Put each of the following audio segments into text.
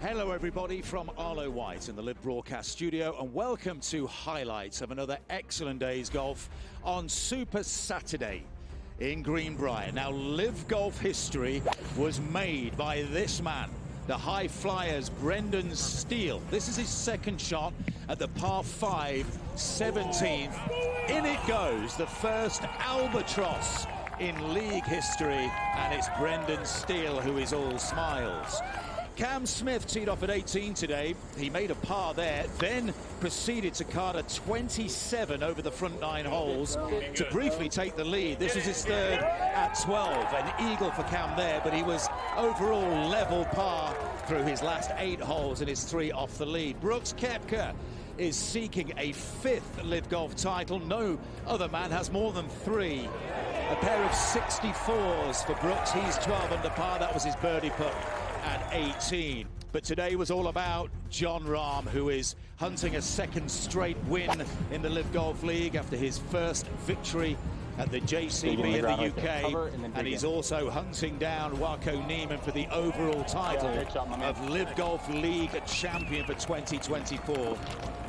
Hello everybody from Arlo White in the Live Broadcast Studio, and welcome to highlights of another excellent day's golf on Super Saturday in Greenbrier. Now, Live Golf history was made by this man, the high flyers Brendan Steele. This is his second shot at the par 5 17th. In it goes, the first albatross in league history, and it's Brendan Steele who is all smiles. Cam Smith teed off at 18 today. He made a par there, then proceeded to card a 27 over the front 9 holes to briefly take the lead. This was his third at 12, an eagle for Cam there, but he was overall level par through his last 8 holes and his 3 off the lead. Brooks Koepka is seeking a 5th Live Golf title. No other man has more than 3. A pair of 64s for Brooks. He's 12 under par. That was his birdie putt at 18. But today was all about Jon Rahm, who is hunting a second straight win in the Live Golf League after his first victory at the JCB in the UK, and he's also hunting down Wako Neiman for the overall title of Live Golf League champion for 2024.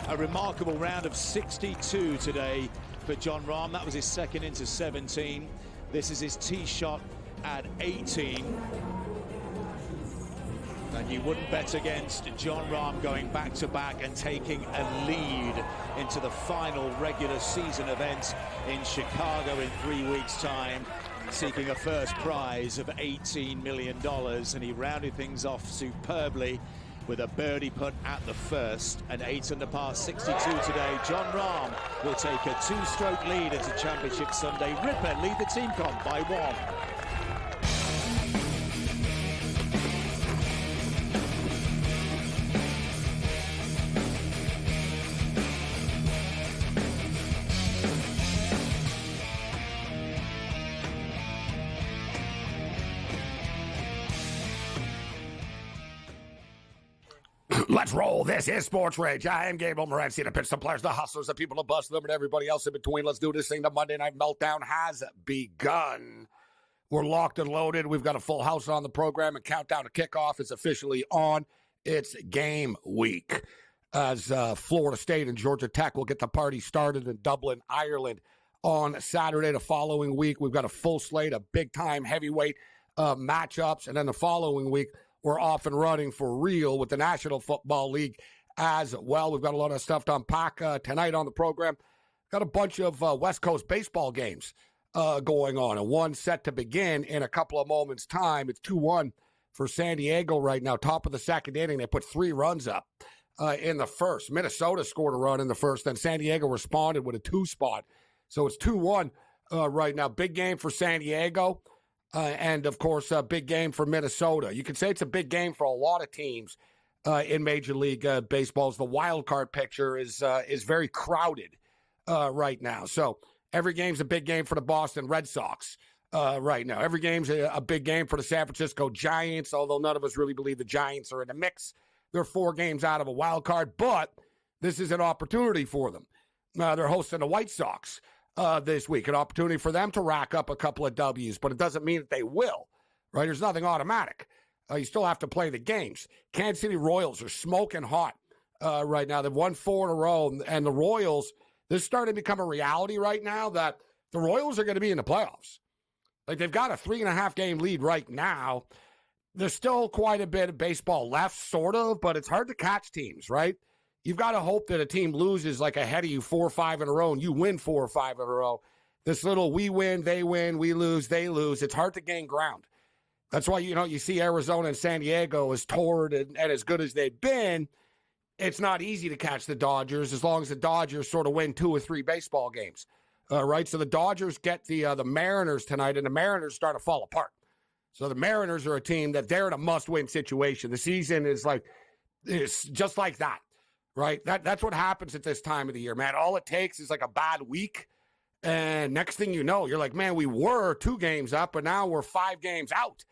A remarkable round of 62 today for Jon Rahm. That was his second into 17. This is his tee shot at 18. And you wouldn't bet against Jon Rahm going back-to-back and taking a lead into the final regular season event in Chicago in 3 weeks' time, seeking a first prize of $18 million. And he rounded things off superbly with a birdie putt at the first, an 8 under par 62 today. Jon Rahm will take a 2-stroke lead into Championship Sunday. Ripper lead the team comp by 1. Let's roll. This is SportsRage. I am Gabriel Morency, the pitch, the players, the hustlers, the people, the bust them, and everybody else in between. Let's do this thing. The Monday Night Meltdown has begun. We're locked and loaded. We've got a full house on the program, and countdown to kickoff is officially on. It's game week as Florida State and Georgia Tech will get the party started in Dublin, Ireland on Saturday. The following week, we've got a full slate of big-time heavyweight matchups, and then the following week, we're off and running for real with the National Football League as well. We've got a lot of stuff to unpack tonight on the program. Got a bunch of West Coast baseball games going on, and one set to begin in a couple of moments' time. It's 2-1 for San Diego right now, top of the second inning. They put 3 runs up in the first. Minnesota scored a run in the first, then San Diego responded with a 2 spot. So it's 2-1 right now. Big game for San Diego. And, of course, a big game for Minnesota. You could say it's a big game for a lot of teams in Major League Baseball. The wild card picture is very crowded right now. So every game's a big game for the Boston Red Sox right now. Every game's a big game for the San Francisco Giants, although none of us really believe the Giants are in the mix. They're 4 games out of a wild card, but this is an opportunity for them. They're hosting the White Sox this week, an opportunity for them to rack up a couple of W's, but it doesn't mean that they will, right? There's nothing automatic. You still have to play the games. Kansas City Royals are smoking hot right now. They've won 4 in a row, and the Royals, this is starting to become a reality right now that the Royals are going to be in the playoffs. Like, they've got a 3.5-game lead right now. There's still quite a bit of baseball left, sort of, but it's hard to catch teams, right? You've got to hope that a team loses like ahead of you 4 or 5 in a row, and you win 4 or 5 in a row. This little we win, they win, we lose, they lose. It's hard to gain ground. That's why, you see Arizona and San Diego as torrid and as good as they've been. It's not easy to catch the Dodgers as long as the Dodgers sort of win 2 or 3 baseball games, right? So the Dodgers get the Mariners tonight, and the Mariners start to fall apart. So the Mariners are a team that they're in a must-win situation. The season is it's just like that. Right? That's what happens at this time of the year, man. All it takes is like a bad week, and next thing you know, you're like, man, we were 2 games up, but now we're 5 games out.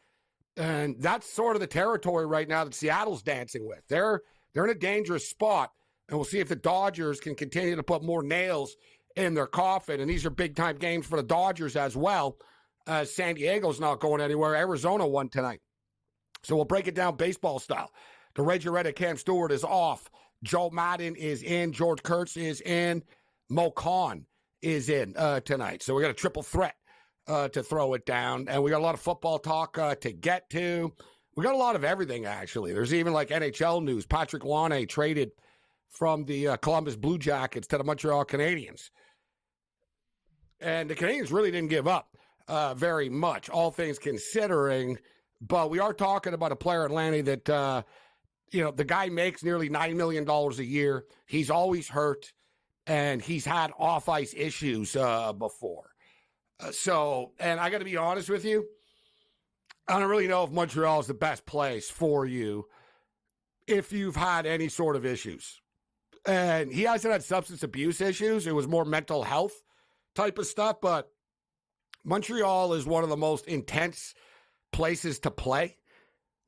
And that's sort of the territory right now that Seattle's dancing with. They're in a dangerous spot, and we'll see if the Dodgers can continue to put more nails in their coffin. And these are big-time games for the Dodgers as well. San Diego's not going anywhere. Arizona won tonight. So we'll break it down baseball style The Ranger Red Cam Stewart is off. Joe Madden is in. George Kurtz is in. Mo Khan is in tonight. So we got a triple threat to throw it down. And we got a lot of football talk to get to. We got a lot of everything, actually. There's even like NHL news. Patrick Laine traded from the Columbus Blue Jackets to the Montreal Canadiens. And the Canadiens really didn't give up very much, all things considering. But we are talking about a player in Lanny that, the guy makes nearly $9 million a year. He's always hurt, and he's had off-ice issues before. And I got to be honest with you, I don't really know if Montreal is the best place for you if you've had any sort of issues. And he hasn't had substance abuse issues. It was more mental health type of stuff. But Montreal is one of the most intense places to play.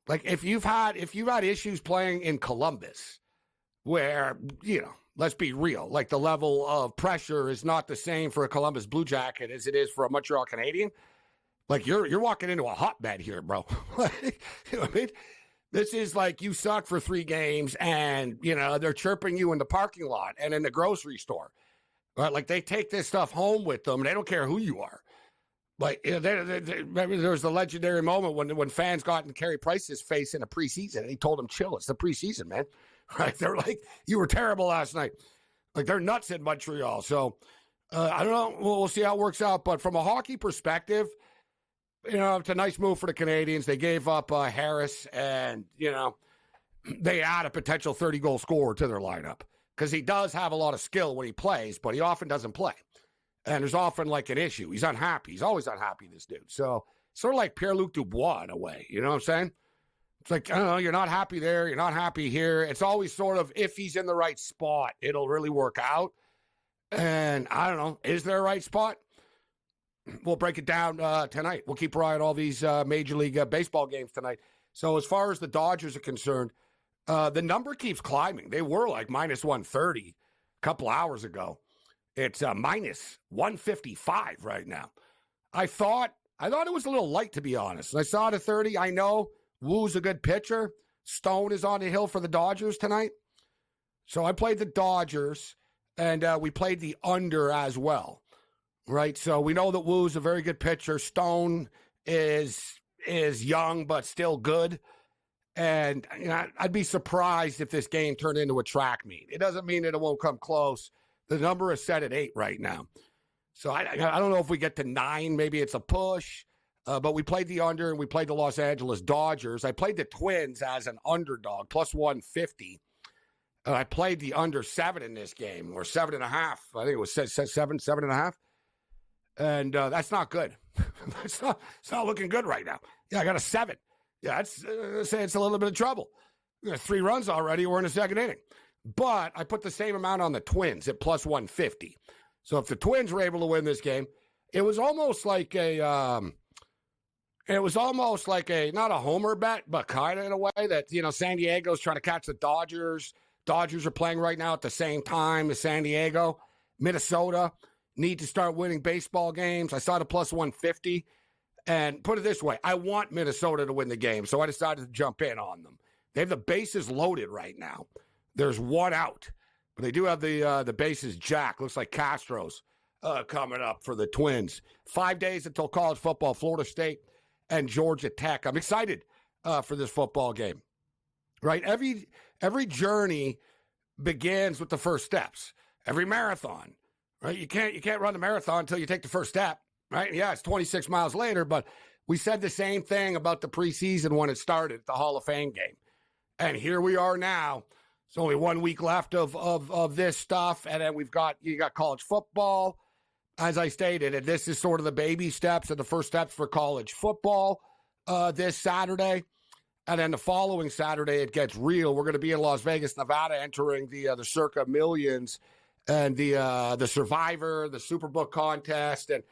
Like if you've had issues playing in Columbus, where, let's be real, like the level of pressure is not the same for a Columbus Blue Jacket as it is for a Montreal Canadian. Like you're walking into a hotbed here, bro. You know what I mean? This is like you suck for 3 games and, they're chirping you in the parking lot and in the grocery store. Right? Like they take this stuff home with them. And they don't care who you are. Like there was the legendary moment when fans got in Carey Price's face in a preseason and he told them, chill, it's the preseason, man. Right? They're like, you were terrible last night. Like they're nuts in Montreal. So I don't know. We'll see how it works out. But from a hockey perspective, it's a nice move for the Canadians. They gave up Harris and, they add a potential 30-goal scorer to their lineup because he does have a lot of skill when he plays, but he often doesn't play. And there's often like an issue. He's unhappy. He's always unhappy, this dude. So sort of like Pierre-Luc Dubois in a way. You know what I'm saying? It's like, I don't know, you're not happy there. You're not happy here. It's always sort of if he's in the right spot, it'll really work out. And I don't know, is there a right spot? We'll break it down tonight. We'll keep an eye on all these Major League Baseball games tonight. So as far as the Dodgers are concerned, the number keeps climbing. They were like minus 130 a couple hours ago. It's minus 155 right now. I thought it was a little light, to be honest. I saw it at 30. I know Woo's a good pitcher. Stone is on the hill for the Dodgers tonight. So I played the Dodgers, and we played the under as well. Right, so we know that Woo's a very good pitcher. Stone is young but still good, and I'd be surprised if this game turned into a track meet. It doesn't mean that it won't come close. The number is set at 8 right now, so I don't know if we get to 9. Maybe it's a push, but we played the under and we played the Los Angeles Dodgers. I played the Twins as an underdog, plus 150. I played the under 7 in this game, or 7.5. I think it was 7.5. And that's not good. It's not looking good right now. Yeah, I got a 7. Yeah, I'd say it's a little bit of trouble. 3 runs already. We're in the second inning. But I put the same amount on the Twins at plus 150. So if the Twins were able to win this game, it was almost like not a homer bet, but kind of in a way that, San Diego's trying to catch the Dodgers. Dodgers are playing right now at the same time as San Diego. Minnesota need to start winning baseball games. I saw the plus 150. And put it this way, I want Minnesota to win the game, so I decided to jump in on them. They have the bases loaded right now. There's 1 out, but they do have the bases jacked. Looks like Castro's coming up for the Twins. 5 days until college football, Florida State and Georgia Tech. I'm excited for this football game. Right? Every journey begins with the first steps. Every marathon. Right? You can't run the marathon until you take the first step, right? Yeah, it's 26 miles later, but we said the same thing about the preseason when it started, the Hall of Fame game. And here we are now. It's only 1 week left of this stuff, and then you got college football, as I stated, and this is sort of the baby steps and the first steps for college football this Saturday. And then the following Saturday, it gets real. We're going to be in Las Vegas, Nevada, entering the Circa Millions and the Survivor, the Superbook contest, and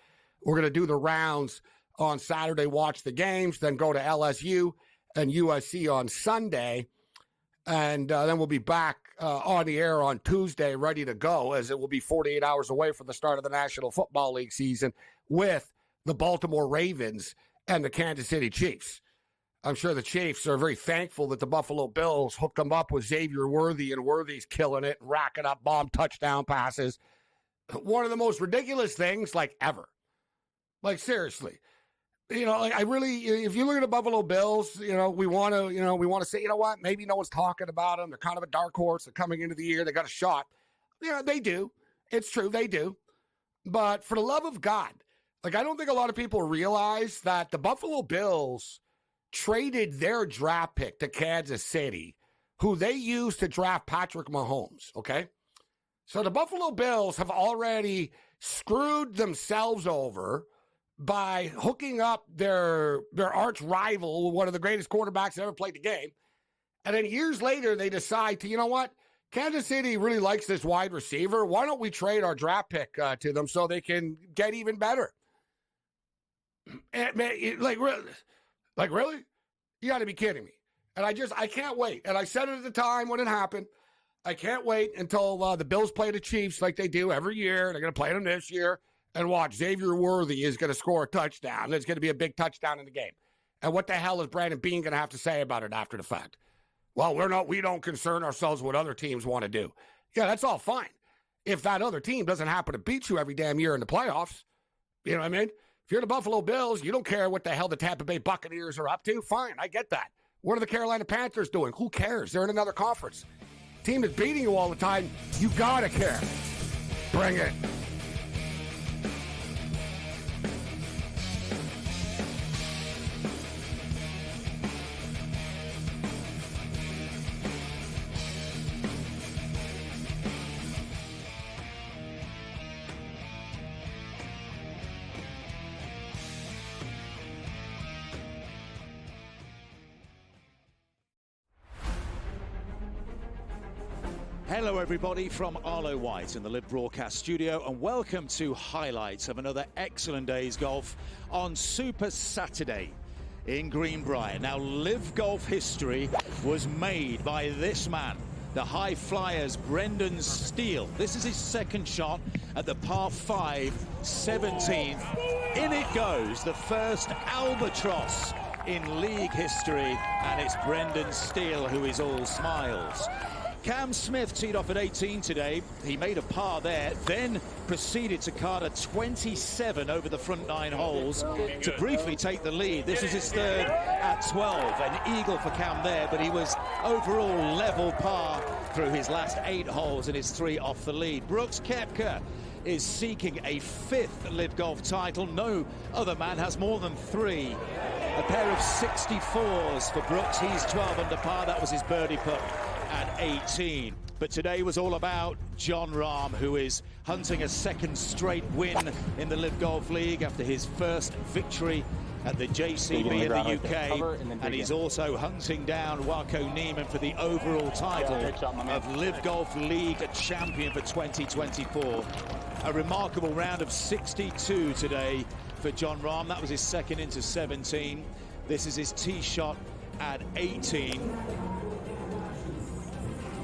we're going to do the rounds on Saturday, watch the games, then go to LSU and USC on Sunday, and then we'll be back on the air on Tuesday, ready to go, as it will be 48 hours away from the start of the National Football League season with the Baltimore Ravens and the Kansas City Chiefs. I'm sure the Chiefs are very thankful that the Buffalo Bills hooked them up with Xavier Worthy, and Worthy's killing it, racking up bomb touchdown passes. One of the most ridiculous things, like, ever. Like, seriously. Like, I really, if you look at the Buffalo Bills, we want to say, you know what, maybe no one's talking about them. They're kind of a dark horse. They're coming into the year. They got a shot. Yeah, they do. It's true. They do. But for the love of God, like, I don't think a lot of people realize that the Buffalo Bills traded their draft pick to Kansas City, who they used to draft Patrick Mahomes, okay? So the Buffalo Bills have already screwed themselves over by hooking up their arch rival, one of the greatest quarterbacks that ever played the game. And then years later, they decide to, you know what? Kansas City really likes this wide receiver. Why don't we trade our draft pick to them so they can get even better? Really? You got to be kidding me. And I can't wait. And I said it at the time when it happened. I can't wait until the Bills play the Chiefs like they do every year. They're going to play them this year. And watch, Xavier Worthy is going to score a touchdown. There's going to be a big touchdown in the game. And what the hell is Brandon Beane going to have to say about it after the fact? Well, we don't concern ourselves with what other teams want to do. Yeah, that's all fine. If that other team doesn't happen to beat you every damn year in the playoffs, you know what I mean? If you're the Buffalo Bills, you don't care what the hell the Tampa Bay Buccaneers are up to. Fine, I get that. What are the Carolina Panthers doing? Who cares? They're in another conference. Team is beating you all the time. You got to care. Bring it. Hello everybody from Arlo White in the Live Broadcast Studio, and welcome to highlights of another excellent day's golf on Super Saturday in Greenbrier. Now, Live Golf history was made by this man, the high flyers Brendan Steele. This is his second shot at the par 5 17th. In it goes, the first albatross in league history, and it's Brendan Steele who is all smiles. Cam Smith teed off at 18 today. He made a par there, then proceeded to card a 27 over the front 9 holes to briefly take the lead. This is his third at 12. An eagle for Cam there, but he was overall level par through his last 8 holes and his 3 off the lead. Brooks Koepka is seeking a 5th Live Golf title. No other man has more than 3. A pair of 64s for Brooks. He's 12 under par. That was his birdie putt at 18. But today was all about Jon Rahm, who is hunting a second straight win in the Live Golf League after his first victory at the JCB in the UK, and he's also hunting down Wako Niemann for the overall title of Live Golf League champion for 2024. A remarkable round of 62 today for Jon Rahm. That was his second into 17. This is his tee shot at 18.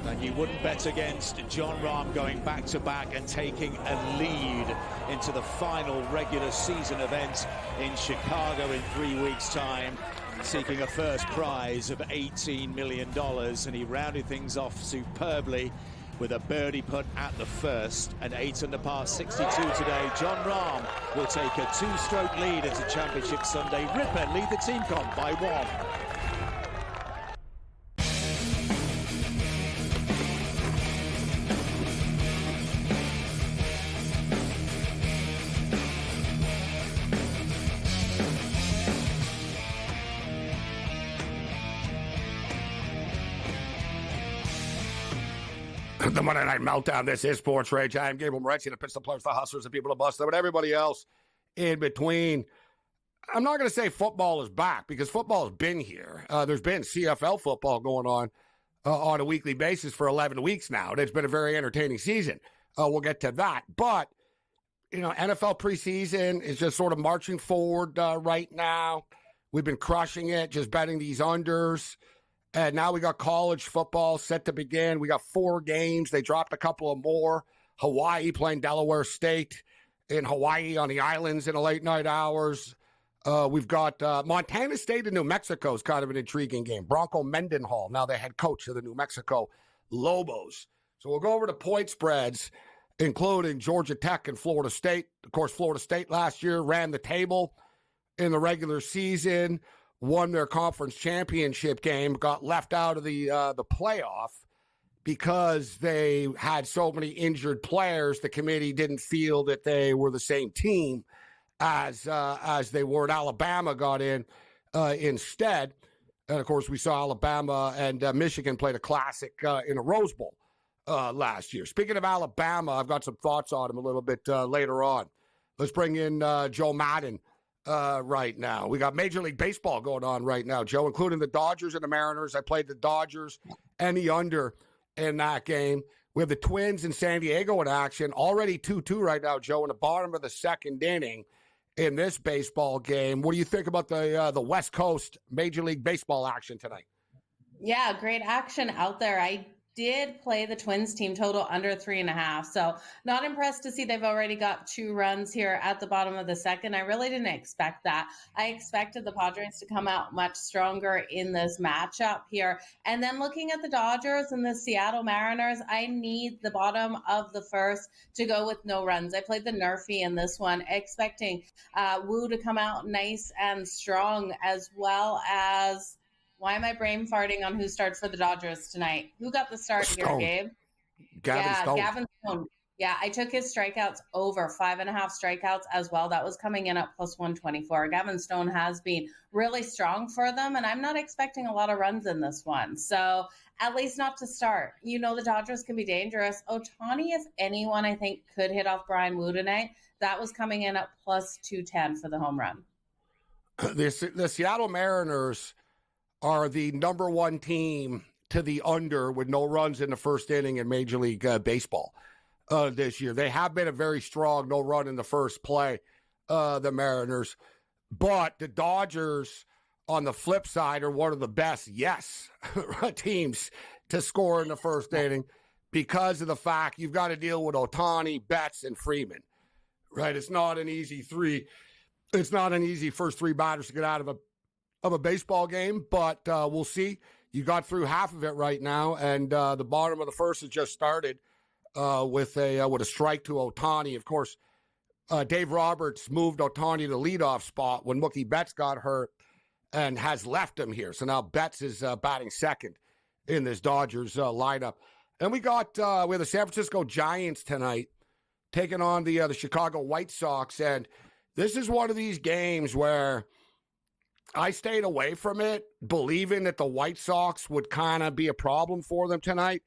And you wouldn't bet against Jon Rahm going back-to-back and taking a lead into the final regular season event in Chicago in 3 weeks' time, seeking a first prize of $18 million. And he rounded things off superbly with a birdie putt at the first, an 8 under par 62 today. Jon Rahm will take a 2-stroke lead into Championship Sunday. Ripper lead the team comp by 1. The Monday Night Meltdown. This is Sports Rage. I am Gabriel Morency, the Pistol Players, the Hustlers, the people to bust them, and everybody else in between. I'm not going to say football is back because football has been here. There's been CFL football going on a weekly basis for 11 weeks now. And it's been a very entertaining season. We'll get to that. But, NFL preseason is just sort of marching forward right now. We've been crushing it, just betting these unders. And now we got college football set to begin. We got 4 games. They dropped a couple of more. Hawaii playing Delaware State in Hawaii on the islands in the late night hours. We've got Montana State and New Mexico is kind of an intriguing game. Bronco Mendenhall, now the head coach of the New Mexico Lobos. So we'll go over the point spreads, including Georgia Tech and Florida State. Of course, Florida State last year ran the table in the regular season, won their conference championship game, got left out of the playoff because they had so many injured players. The committee didn't feel that they were the same team as they were. And Alabama got in instead. And, of course, we saw Alabama and Michigan played a classic in a Rose Bowl last year. Speaking of Alabama, I've got some thoughts on him a little bit later on. Let's bring in Joe Madden right now. We got Major League Baseball going on right now, Joe, including the Dodgers and the Mariners. I played the Dodgers and the under in that game. We have the Twins in San Diego in action. Already 2-2 right now, Joe, in the bottom of the second inning in this baseball game. What do you think about the West Coast Major League Baseball action tonight? Yeah, great action out there. I did play the Twins team total under 3.5. So not impressed to see they've already got 2 runs here at the bottom of the second. I really didn't expect that. I expected the Padres to come out much stronger in this matchup here. And then looking at the Dodgers and the Seattle Mariners, I need the bottom of the first to go with no runs. I played the Nerfy in this one, expecting Wu to come out nice and strong, as well as... Why am I brain farting on who started for the Dodgers tonight? Who got the start here, Gabe? Gavin Stone. Yeah, I took his strikeouts over 5.5 strikeouts as well. That was coming in at plus 124. Gavin Stone has been really strong for them, and I'm not expecting a lot of runs in this one. So at least not to start. You know the Dodgers can be dangerous. Ohtani, if anyone, I think could hit off Brian Wu tonight. That was coming in at plus 210 for the home run. The Seattle Mariners are the number 1 team to the under with no runs in the first inning in Major League Baseball this year. They have been a very strong no run in the first play, the Mariners. But the Dodgers, on the flip side, are one of the best, teams to score in the first inning because of the fact you've got to deal with Ohtani, Betts, and Freeman. Right? It's not an easy first 3 batters to get out of a baseball game, but we'll see. You got through half of it right now, and the bottom of the first has just started with a strike to Ohtani. Of course, Dave Roberts moved Ohtani to the leadoff spot when Mookie Betts got hurt and has left him here. So now Betts is batting second in this Dodgers lineup. And we have the San Francisco Giants tonight taking on the Chicago White Sox, and this is one of these games where I stayed away from it, believing that the White Sox would kind of be a problem for them tonight.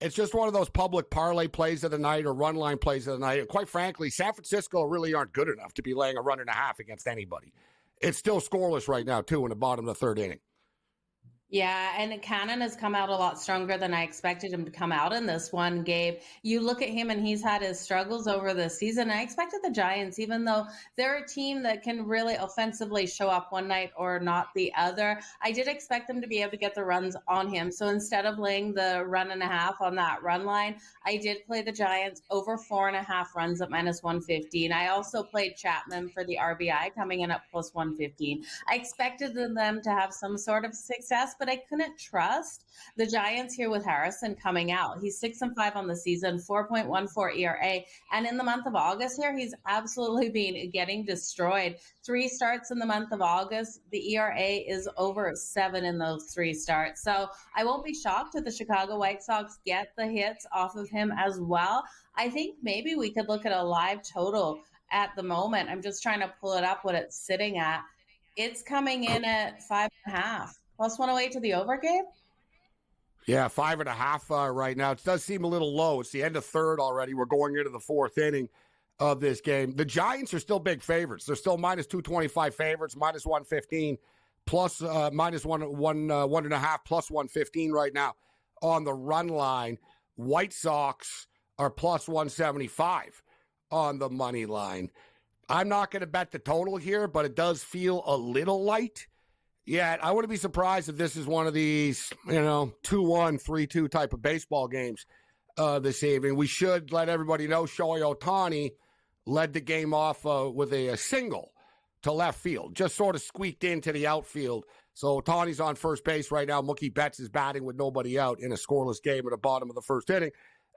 It's just one of those public parlay plays of the night or run line plays of the night. And quite frankly, San Francisco really aren't good enough to be laying a 1.5 against anybody. It's still scoreless right now, too, in the bottom of the third inning. Yeah, and Cannon has come out a lot stronger than I expected him to come out in this one, Gabe. You look at him and he's had his struggles over the season. I expected the Giants, even though they're a team that can really offensively show up one night or not the other, I did expect them to be able to get the runs on him. So instead of laying the 1.5 on that run line, I did play the Giants over 4.5 runs at minus 115. I also played Chapman for the RBI coming in at plus 115. I expected them to have some sort of success, but I couldn't trust the Giants here with Harrison coming out. He's 6-5 on the season, 4.14 ERA. And in the month of August here, he's absolutely been getting destroyed. 3 starts in the month of August. The ERA is over 7 in those 3 starts. So I won't be shocked if the Chicago White Sox get the hits off of him as well. I think maybe we could look at a live total at the moment. I'm just trying to pull it up what it's sitting at. It's coming in at 5.5. Plus 108 to the over, Gabe? Yeah, 5.5 right now. It does seem a little low. It's the end of third already. We're going into the fourth inning of this game. The Giants are still big favorites. They're still minus 225 favorites, minus 115, plus minus 1.5, plus 115 right now on the run line. White Sox are plus 175 on the money line. I'm not going to bet the total here, but it does feel a little light. Yeah, I wouldn't be surprised if this is one of these, 2-1, 3-2 type of baseball games this evening. We should let everybody know Shohei Ohtani led the game off with a single to left field, just sort of squeaked into the outfield. So Tawny's on first base right now. Mookie Betts is batting with nobody out in a scoreless game at the bottom of the first inning.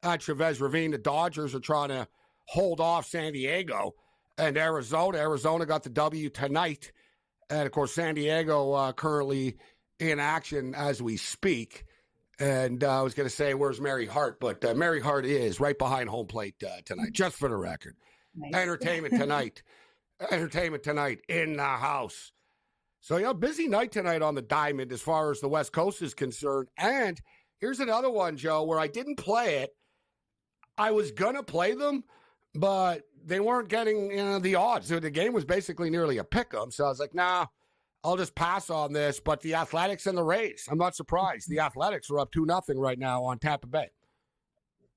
At Chavez Ravine, the Dodgers are trying to hold off San Diego and Arizona. Arizona got the W tonight. And, of course, San Diego currently in action as we speak. And I was going to say, where's Mary Hart? But Mary Hart is right behind home plate tonight, just for the record. Nice. Entertainment tonight. Entertainment tonight in the house. So, yeah, busy night tonight on the diamond as far as the West Coast is concerned. And here's another one, Joe, where I didn't play it. I was going to play them, but they weren't getting the odds. So the game was basically nearly a pick-em. So I was like, nah, I'll just pass on this. But the Athletics and the Rays, I'm not surprised. The Athletics are up 2-0 right now on Tampa Bay.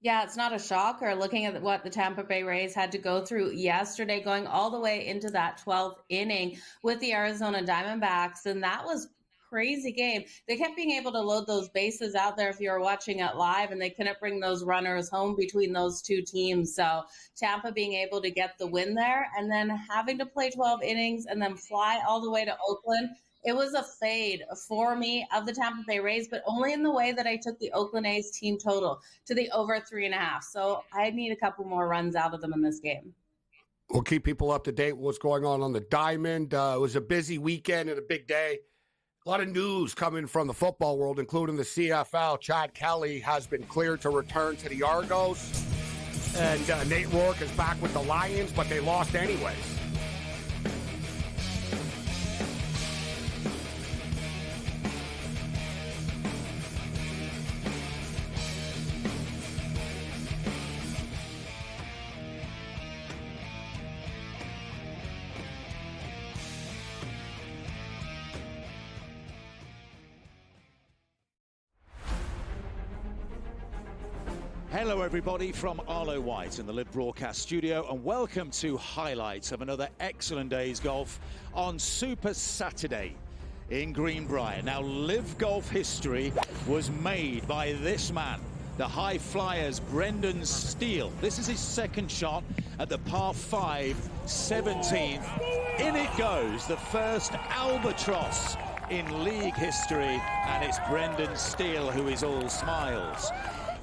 Yeah, it's not a shocker looking at what the Tampa Bay Rays had to go through yesterday, going all the way into that 12th inning with the Arizona Diamondbacks. And that was crazy game. They kept being able to load those bases out there if you were watching it live, and they couldn't bring those runners home between those two teams. So Tampa being able to get the win there and then having to play 12 innings and then fly all the way to Oakland. It was a fade for me of the Tampa Bay Rays, but only in the way that I took the Oakland A's team total to the over 3.5. So I need a couple more runs out of them in this game. We'll keep people up to date with what's going on the diamond. It was a busy weekend and a big day. A lot of news coming from the football world, including the CFL. Chad Kelly has been cleared to return to the Argos. And Nate Rourke is back with the Lions, but they lost anyways. Hello everybody from Arlo White in the Live Broadcast Studio, and welcome to highlights of another excellent day's golf on Super Saturday in Greenbrier. Now, Live Golf history was made by this man, the high flyers Brendan Steele. This is his second shot at the par 5 17th. In it goes, the first albatross in league history, and it's Brendan Steele who is all smiles.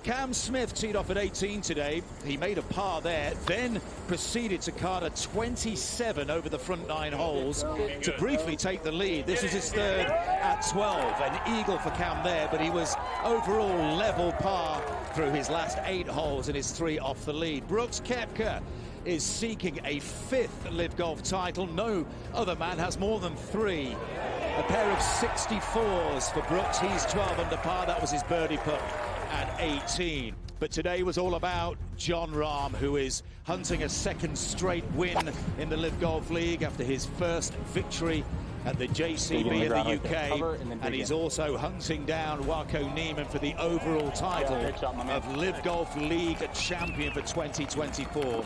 Cam Smith teed off at 18 today. He made a par there, then proceeded to card a 27 over the front 9 holes to briefly take the lead. This was his third at 12. An eagle for Cam there, but he was overall level par through his last 8 holes and his 3 off the lead. Brooks Koepka is seeking a 5th Live Golf title. No other man has more than 3. A pair of 64s for Brooks. He's 12 under par. That was his birdie putt at 18. But today was all about Jon Rahm, who is hunting a second straight win in the Live Golf League after his first victory at the JCB in the UK, and he's also hunting down Wako Neiman for the overall title of Live Golf League champion for 2024.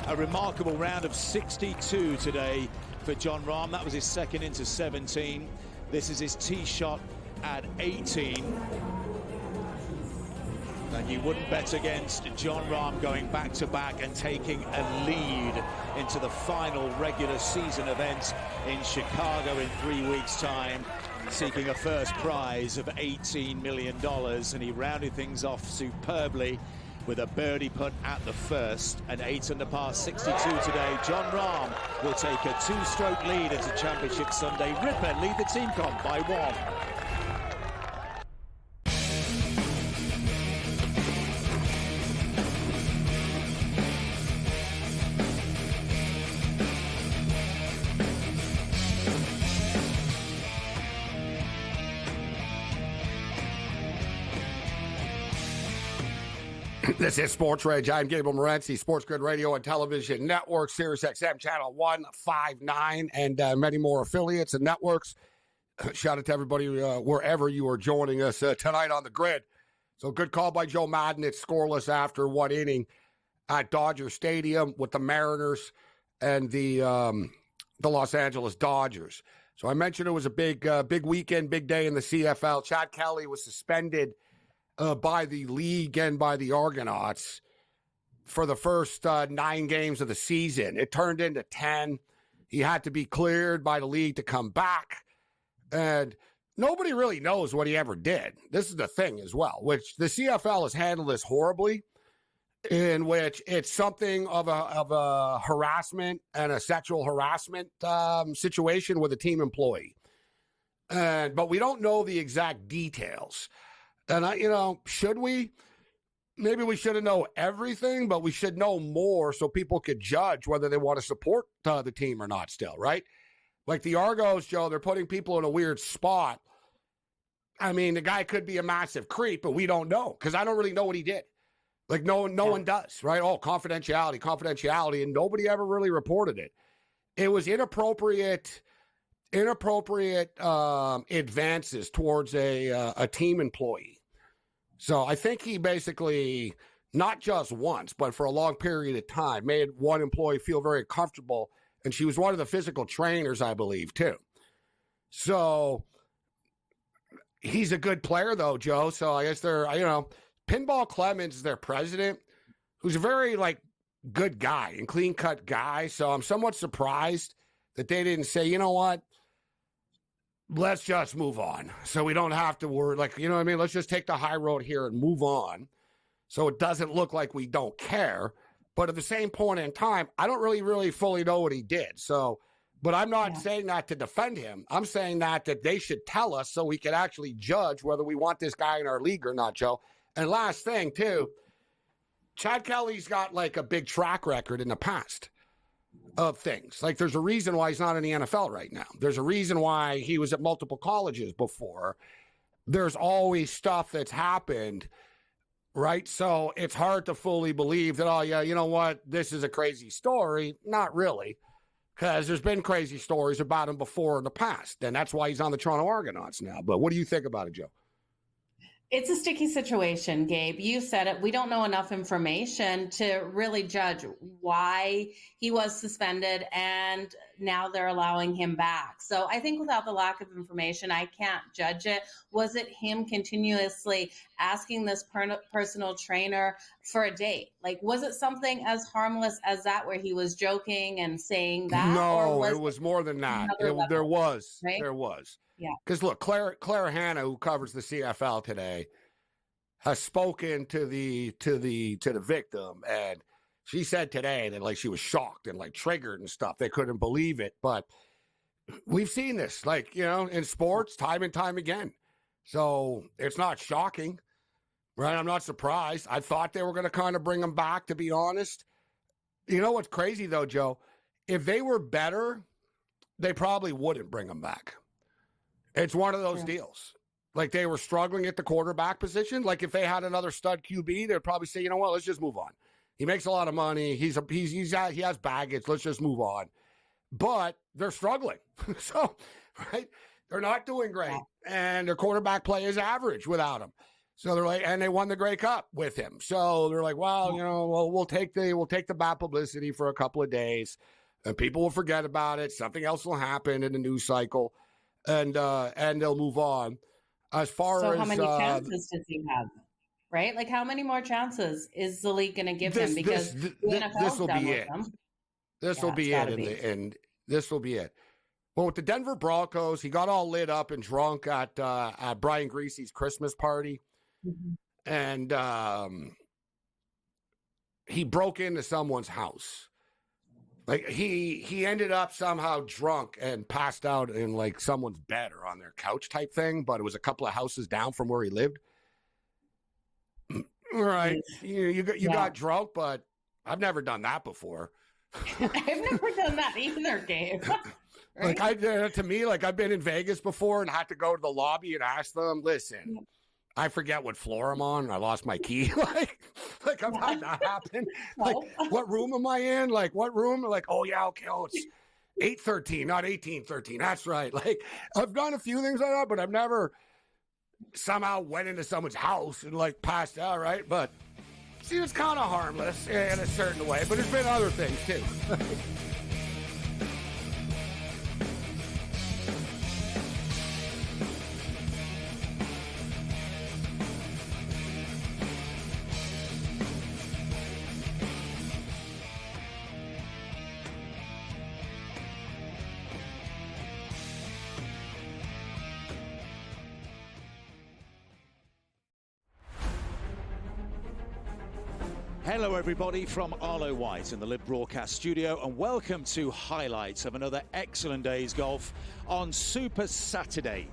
A remarkable round of 62 today for Jon Rahm. That was his second into 17. This is his tee shot at 18. And you wouldn't bet against Jon Rahm going back-to-back and taking a lead into the final regular season event in Chicago in 3 weeks' time, seeking a first prize of $18 million. And he rounded things off superbly with a birdie putt at the first. An 8 under par 62 today. Jon Rahm will take a 2-stroke lead into Championship Sunday. Ripper lead the team comp by 1. This is SportsRage. I'm Gabriel Morency, SportsGrid Radio and Television Network, Sirius XM Channel 159, and many more affiliates and networks. Shout out to everybody wherever you are joining us tonight on the grid. So good call by Joe Madden. It's scoreless after 1 inning at Dodger Stadium with the Mariners and the Los Angeles Dodgers. So I mentioned it was a big weekend, big day in the CFL. Chad Kelly was suspended by the league and by the Argonauts for the first 9 games of the season. It turned into 10. He had to be cleared by the league to come back. And nobody really knows what he ever did. This is the thing as well, which the CFL has handled this horribly, in which it's something of a harassment and a sexual harassment situation with a team employee. But we don't know the exact details. And, should we? Maybe we shouldn't know everything, but we should know more so people could judge whether they want to support the team or not still, right? Like the Argos, Joe, they're putting people in a weird spot. I mean, the guy could be a massive creep, but we don't know because I don't really know what he did. Like no one does, right? Oh, confidentiality, and nobody ever really reported it. It was inappropriate advances towards a team employee. So I think he basically, not just once, but for a long period of time, made one employee feel very comfortable. And she was one of the physical trainers, I believe, too. So he's a good player, though, Joe. So I guess Pinball Clemens is their president, who's a very, good guy and clean-cut guy. So I'm somewhat surprised that they didn't say, you know what? Let's just move on. So we don't have to worry. Let's just take the high road here and move on. So it doesn't look like we don't care. But at the same point in time, I don't really fully know what he did. So, but I'm not saying that to defend him. I'm saying that they should tell us so we can actually judge whether we want this guy in our league or not, Joe. And last thing, too, Chad Kelly's got a big track record in the past of things. There's a reason why he's not in the NFL right now. There's a reason why he was at multiple colleges before. There's always stuff that's happened, right? So it's hard to fully believe that, oh, yeah, you know what? This is a crazy story. Not really, because there's been crazy stories about him before in the past, and that's why he's on the Toronto Argonauts now. But what do you think about it, Joe? It's a sticky situation, Gabe. You said it. We don't know enough information to really judge why he was suspended, and now they're allowing him back. So I think without the lack of information, I can't judge it. Was it him continuously asking this personal trainer for a date? Was it something as harmless as that, where he was joking and saying that? No, it was more than that. There was. Yeah. Because look, Claire Hanna, who covers the CFL today, has spoken to the victim, and she said today that she was shocked and triggered and stuff. They couldn't believe it, but we've seen this in sports time and time again. So it's not shocking, right? I'm not surprised. I thought they were going to kind of bring him back, to be honest. You know what's crazy though, Joe? If they were better, they probably wouldn't bring him back. It's one of those deals. They were struggling at the quarterback position. If they had another stud QB, they'd probably say, you know what, let's just move on. He makes a lot of money. He has baggage. Let's just move on. But they're struggling. So, right? They're not doing great. And their quarterback play is average without him. So they're and they won the Grey Cup with him. So they're we'll take the bad publicity for a couple of days, and people will forget about it. Something else will happen in the news cycle. And they'll move on. As far as how many chances does he have? Right? How many more chances is the league going to give him? Because the NFL's done with him. This will be it, and this will be it. Well, with the Denver Broncos, he got all lit up and drunk at Brian Greasy's Christmas party, and he broke into someone's house. He ended up somehow drunk and passed out in someone's bed or on their couch type thing, but it was a couple of houses down from where he lived. All right. You got drunk, but I've never done that before. I've never done that either, Gabe. Right? I've been in Vegas before and had to go to the lobby and ask them, listen, I forget what floor I'm on and I lost my key. I've had that happen. What room am I in? What room? Oh yeah, okay. Oh, it's 813, not 1813. That's right. I've done a few things like that, but I've never somehow went into someone's house and passed out, right? But see, it's kind of harmless in a certain way, but there's been other things too. Hello everybody from Arlo White in the Live Broadcast Studio, and welcome to highlights of another excellent day's golf on Super Saturday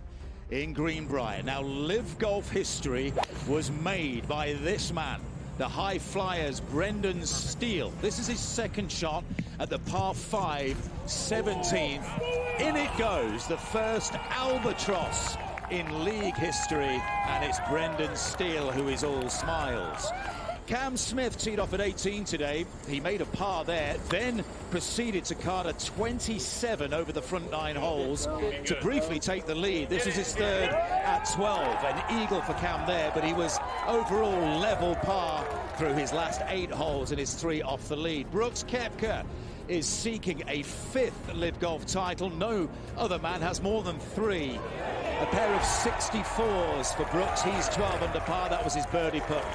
in Greenbrier. Now, Live Golf history was made by this man, the high flyers Brendan Steele. This is his second shot at the par 5 17th. In it goes, the first albatross in league history, and it's Brendan Steele who is all smiles. Cam Smith teed off at 18 today. He made a par there, then proceeded to card a 27 over the front 9 holes to briefly take the lead. This is his third at 12. An eagle for Cam there, but he was overall level par through his last 8 holes and his 3 off the lead. Brooks Koepka is seeking a 5th Live Golf title. No other man has more than 3. A pair of 64s for Brooks. He's 12 under par. That was his birdie putt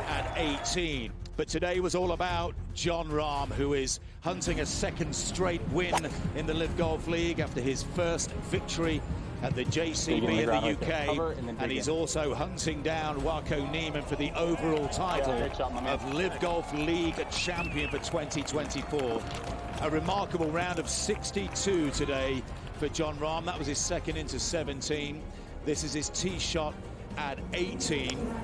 at 18. But today was all about Jon Rahm, who is hunting a second straight win in the Live Golf League after his first victory at the JCB in the UK, and he's also hunting down Wako Neiman for the overall title of Live Golf League champion for 2024. A remarkable round of 62 today for Jon Rahm. That was his second into 17. This is his tee shot at 18.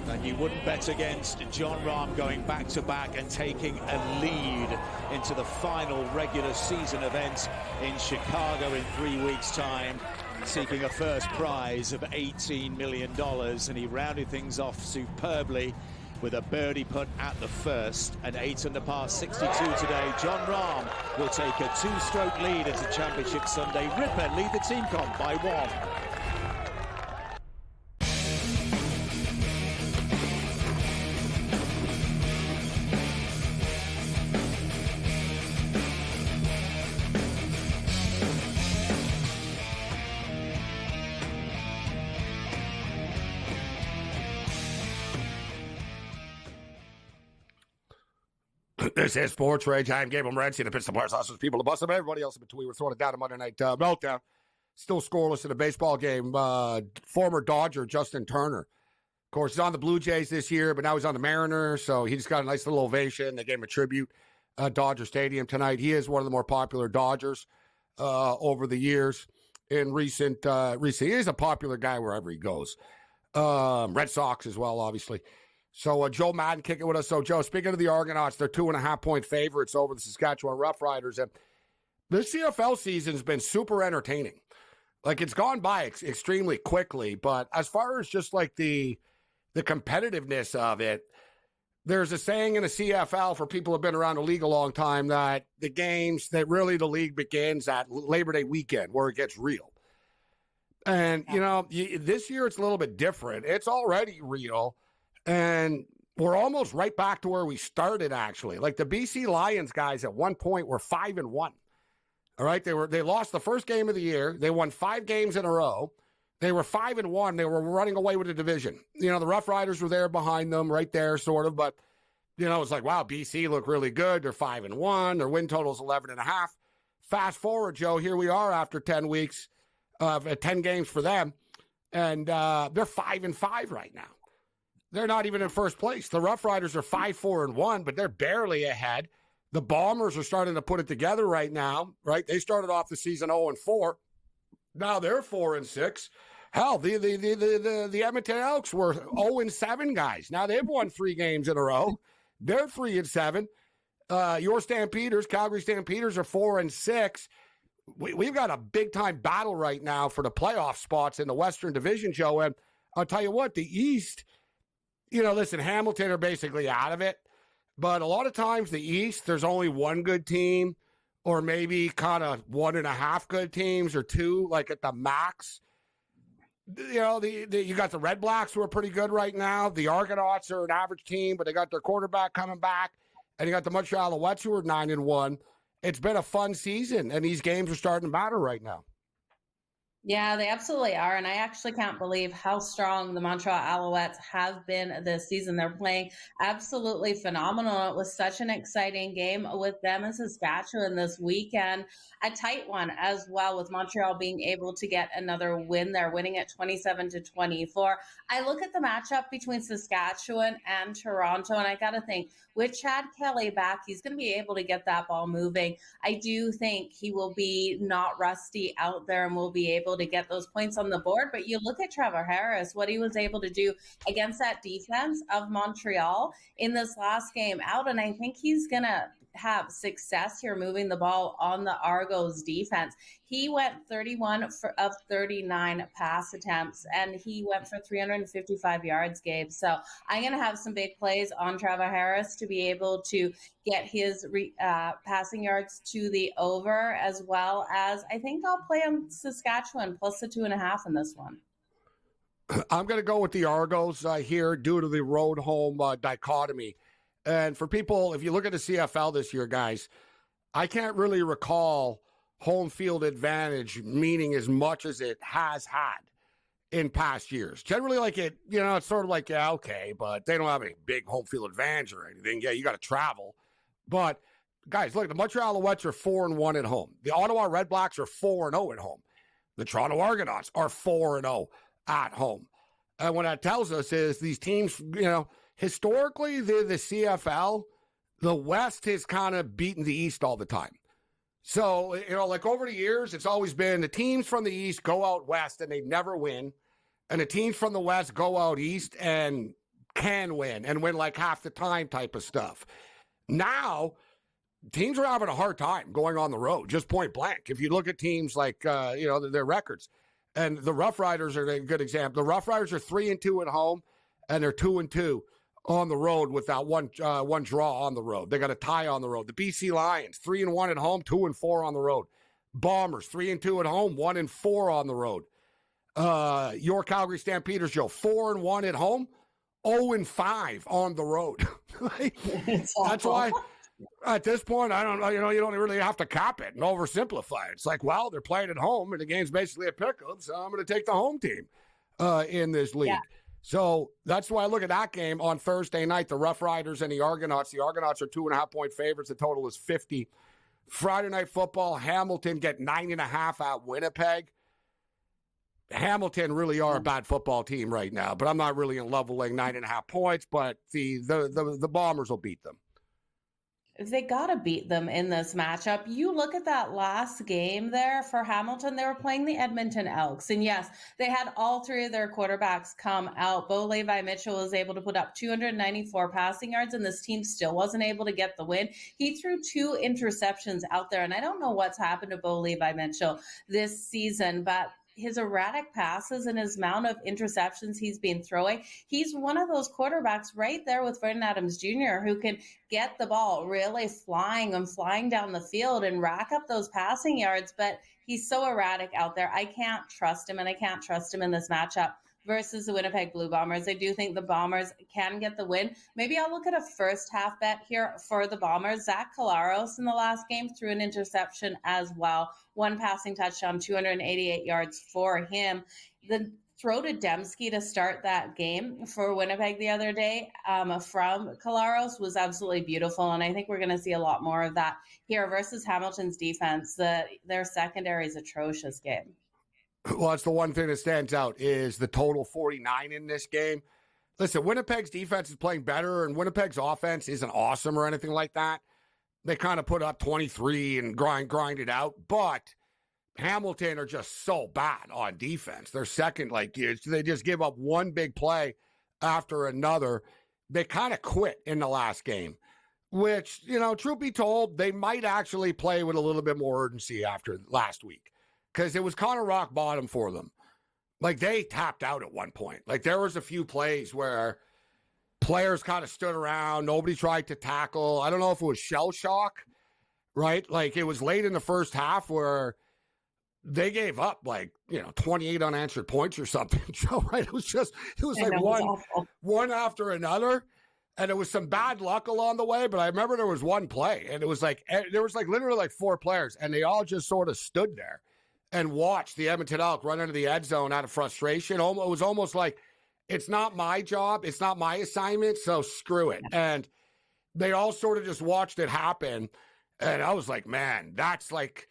And you wouldn't bet against Jon Rahm going back-to-back and taking a lead into the final regular season event in Chicago in 3 weeks' time, seeking a first prize of $18 million. And he rounded things off superbly with a birdie putt at the first. An 8 under par 62 today. Jon Rahm will take a 2-stroke lead into Championship Sunday. Ripper lead the team comp by 1. This is SportsRage. I'm Gabriel Morency, the Pistol Players, Hustlers, people, the bus, and everybody else in between. We're throwing it down a Monday night meltdown. Still scoreless in a baseball game. Former Dodger Justin Turner. Of course, he's on the Blue Jays this year, but now he's on the Mariners, so he just got a nice little ovation. They gave him a tribute at Dodger Stadium tonight. He is one of the more popular Dodgers over the years. In recent, he is a popular guy wherever he goes. Red Sox as well, obviously. So Joe Madden kicking with us. So, Joe, speaking of the Argonauts, they're 2.5-point favorites over the Saskatchewan Roughriders. And this CFL season's been super entertaining. Like, it's gone by extremely quickly. But as far as just like the competitiveness of it, there's a saying in the CFL for people who have been around the league a long time that the games, that really the league begins at Labor Day weekend where it gets real. And, you know, this year it's a little bit different. It's already real. And we're almost right back to where we started, actually. Like the BC Lions guys at one point were 5-1. All right, they lost the first game of the year. They won 5 games in a row. They were 5-1. They were running away with the division. You know, the Rough Riders were there behind them, right there, sort of. But you know, it's like, wow, BC look really good. They're 5-1. Their win total's 11.5. Fast forward, Joe. Here we are after 10 weeks of 10 games for them, and they're 5-5 right now. They're not even in first place. The Rough Riders are 5-4-1, but they're barely ahead. The Bombers are starting to put it together right now, right? They started off the season 0-4. Now they're 4-6. Hell, the Edmonton Elks were 0-7 guys. Now they've won 3 games in a row. They're 3-7. Your Stampeders, Calgary Stampeders, are 4-6. We've got a big-time battle right now for the playoff spots in the Western Division, Joe. And I'll tell you what, the East, you know, listen, Hamilton are basically out of it. But a lot of times the East, there's only one good team or maybe kind of 1.5 good teams or 2, like at the max. You know, you got the Red Blacks who are pretty good right now. The Argonauts are an average team, but they got their quarterback coming back. And you got the Montreal Alouettes who are 9-1. It's been a fun season, and these games are starting to matter right now. Yeah, they absolutely are. And I actually can't believe how strong the Montreal Alouettes have been this season. They're playing absolutely phenomenal. It was such an exciting game with them and Saskatchewan this weekend. A tight one as well, with Montreal being able to get another win. They're winning at 27-24. I look at the matchup between Saskatchewan and Toronto, and I got to think, with Chad Kelly back, he's going to be able to get that ball moving. I do think he will be not rusty out there and will be able to get those points on the board. But you look at Trevor Harris, what he was able to do against that defense of Montreal in this last game out. And I think he's going to have success here moving the ball on the Argos defense. He went 31 of 39 pass attempts, and he went for 355 yards, Gabe. So I'm going to have some big plays on Trevor Harris to be able to get his passing yards to the over, as well as I think I'll play on Saskatchewan plus the 2.5 in this one. I'm going to go with the Argos here due to the road home dichotomy. And for people, if you look at the CFL this year, guys, I can't really recall home field advantage meaning as much as it has had in past years. Generally, like it's sort of like, yeah, okay, but they don't have any big home field advantage or anything. Yeah, you got to travel. But guys, look, the Montreal Alouettes are 4-1 at home. The Ottawa Redblacks are 4-0 at home. The Toronto Argonauts are 4-0 at home. And what that tells us is these teams, historically, the CFL, the West has kind of beaten the East all the time. So, like over the years, it's always been the teams from the East go out West and they never win. And the teams from the West go out East and can win and win like half the time type of stuff. Now, teams are having a hard time going on the road, just point blank. If you look at teams like, their records, and the Rough Riders are a good example. The Rough Riders are 3-2 at home, and they're 2-2 on the road with that one draw on the road. They got a tie on the road. The BC Lions, 3-1 at home, 2-4 on the road. Bombers, 3-2 at home, 1-4 on the road. Your Calgary Stampeders, Joe, 4-1 at home, 0-5 on the road. That's why at this point, I don't know, you don't really have to cap it and oversimplify it. It's like, well, they're playing at home and the game's basically a pick-up, so I'm going to take the home team in this league. Yeah. So that's why I look at that game on Thursday night, the Rough Riders and the Argonauts. The Argonauts are 2.5-point favorites. The total is 50. Friday Night Football, Hamilton get 9.5 at Winnipeg. Hamilton really are a bad football team right now, but I'm not really in love with laying 9.5 points, but the Bombers will beat them. They got to beat them in this matchup. You look at that last game there for Hamilton, they were playing the Edmonton Elks. And yes, they had all three of their quarterbacks come out. Bo Levi Mitchell was able to put up 294 passing yards, and this team still wasn't able to get the win. He threw 2 interceptions out there, and I don't know what's happened to Bo Levi Mitchell this season, but his erratic passes and his amount of interceptions he's been throwing, he's one of those quarterbacks right there with Vernon Adams Jr. who can get the ball really flying down the field and rack up those passing yards, but he's so erratic out there. I can't trust him, and I can't trust him in this matchup versus the Winnipeg Blue Bombers. I do think the Bombers can get the win. Maybe I'll look at a first half bet here for the Bombers. Zach Collaros in the last game threw an interception as well. 1 passing touchdown, 288 yards for him. The throw to Dembski to start that game for Winnipeg the other day from Collaros was absolutely beautiful, and I think we're going to see a lot more of that here versus Hamilton's defense. Their secondary is atrocious, Gabe. Well, that's the one thing that stands out is the total 49 in this game. Listen, Winnipeg's defense is playing better, and Winnipeg's offense isn't awesome or anything like that. They kind of put up 23 and grind it out, but Hamilton are just so bad on defense. They're second, they just give up one big play after another. They kind of quit in the last game, which, truth be told, they might actually play with a little bit more urgency after last week. Because it was kind of rock bottom for them. They tapped out at one point. There was a few plays where players kind of stood around. Nobody tried to tackle. I don't know if it was shell shock, right? It was late in the first half where they gave up 28 unanswered points or something, Joe, right? It was one after another. And it was some bad luck along the way, but I remember there was one play, and it was there was literally 4 players, and they all just sort of stood there. and watched the Edmonton Elk run into the end zone out of frustration. It was almost like, it's not my job, it's not my assignment, so screw it. And they all sort of just watched it happen. And I was like, man, that's like,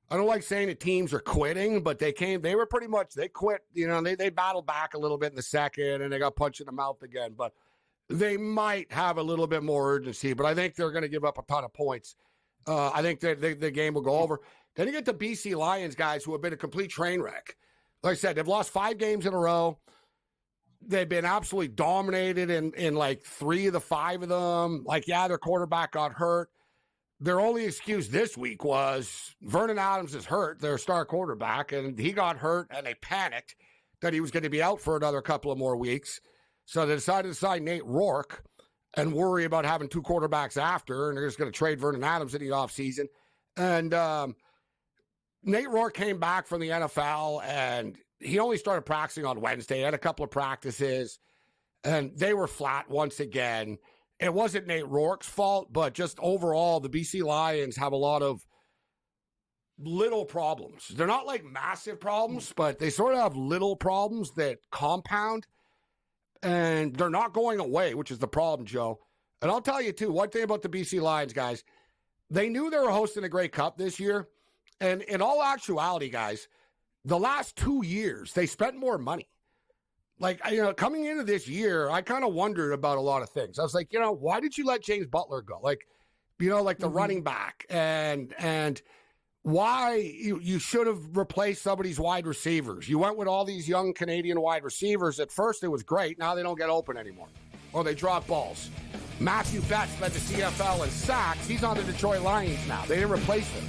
I don't like saying that teams are quitting, but they quit, they battled back a little bit in the second and they got punched in the mouth again. But they might have a little bit more urgency, but I think they're going to give up a ton of points. I think that the game will go over. Then you get the BC Lions guys who have been a complete train wreck. Like I said, they've lost 5 games in a row. They've been absolutely dominated in like 3 of the 5 of them. Like, yeah, their quarterback got hurt. Their only excuse this week was Vernon Adams is hurt, their star quarterback, and he got hurt, and they panicked that he was going to be out for another couple of more weeks. So they decided to sign Nate Rourke and worry about having 2 quarterbacks after, and they're just going to trade Vernon Adams in the offseason. And Nate Rourke came back from the NFL, and he only started practicing on Wednesday, had a couple of practices, and they were flat once again. It wasn't Nate Rourke's fault, but just overall, the BC Lions have a lot of little problems. They're not like massive problems, but they sort of have little problems that compound, and they're not going away, which is the problem, Joe. And I'll tell you, too, one thing about the BC Lions, guys, they knew they were hosting a Grey Cup this year, and in all actuality, guys, the last 2 years, they spent more money. Like, coming into this year, I kind of wondered about a lot of things. I was like, why did you let James Butler go? Like, the running back, and why you should have replaced somebody's wide receivers. You went with all these young Canadian wide receivers. At first, it was great. Now they don't get open anymore, or they drop balls. Matthew Betts led the CFL in sacks. He's on the Detroit Lions now. They didn't replace him.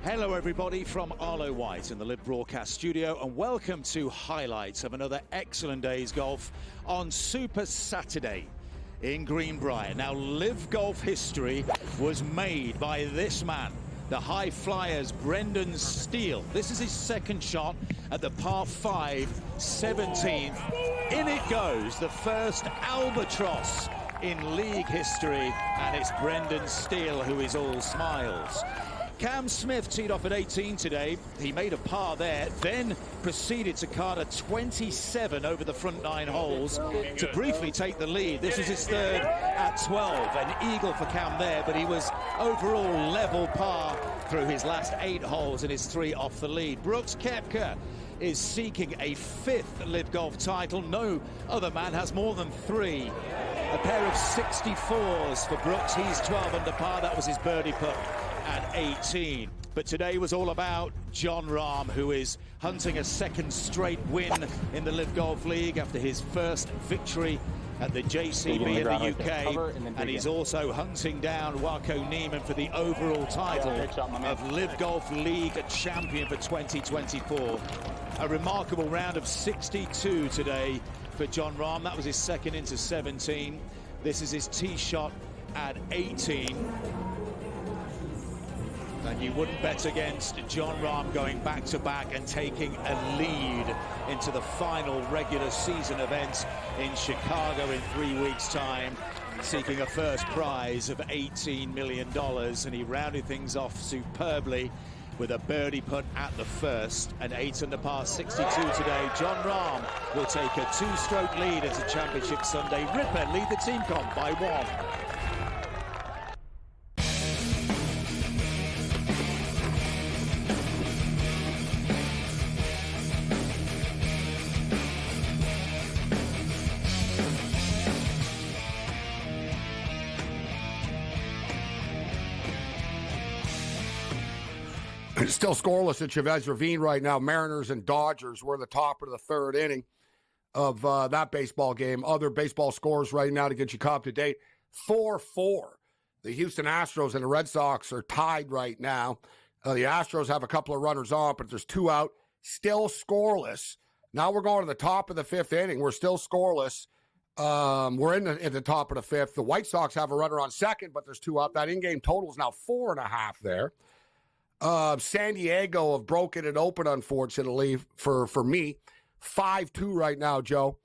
Hello everybody from Arlo White in the Live Broadcast Studio, and welcome to highlights of another excellent day's golf on Super Saturday in Greenbrier. Now, Live Golf history was made by this man, the high flyers Brendan Steele. This is his second shot at the par 5 17th. In it goes, the first albatross in league history, and it's Brendan Steele who is all smiles. Cam Smith teed off at 18 today. He made a par there, then proceeded to card a 27 over the front 9 holes to briefly take the lead. This was his third at 12. An eagle for Cam there, but he was overall level par through his last 8 holes and his 3 off the lead. Brooks Koepka is seeking a 5th Live Golf title. No other man has more than 3. A pair of 64s for Brooks. He's 12 under par. That was his birdie putt at 18. But today was all about Jon Rahm, who is hunting a second straight win in the Live Golf League after his first victory at the JCB in the UK, and he's also hunting down Wako Niemann for the overall title of Live Golf League champion for 2024. A remarkable round of 62 today for Jon Rahm. That was his second into 17. This is his tee shot at 18. And you wouldn't bet against Jon Rahm going back-to-back and taking a lead into the final regular season event in Chicago in 3 weeks' time, seeking a first prize of $18 million. And he rounded things off superbly with a birdie putt at the first. An 8 under par 62 today. Jon Rahm will take a 2-stroke lead into Championship Sunday. Ripper lead the team comp by 1. Still scoreless at Chavez Ravine right now. Mariners and Dodgers were in the top of the 3rd inning of that baseball game. Other baseball scores right now to get you caught up to date. 4-4. The Houston Astros and the Red Sox are tied right now. The Astros have a couple of runners on, but there's 2 out. Still scoreless. Now we're going to the top of the 5th inning. We're still scoreless. We're at the top of the fifth. The White Sox have a runner on second, but there's two up. That in-game total is now 4.5 there. San Diego have broken it open, unfortunately, for me. 5-2 right now, Joe.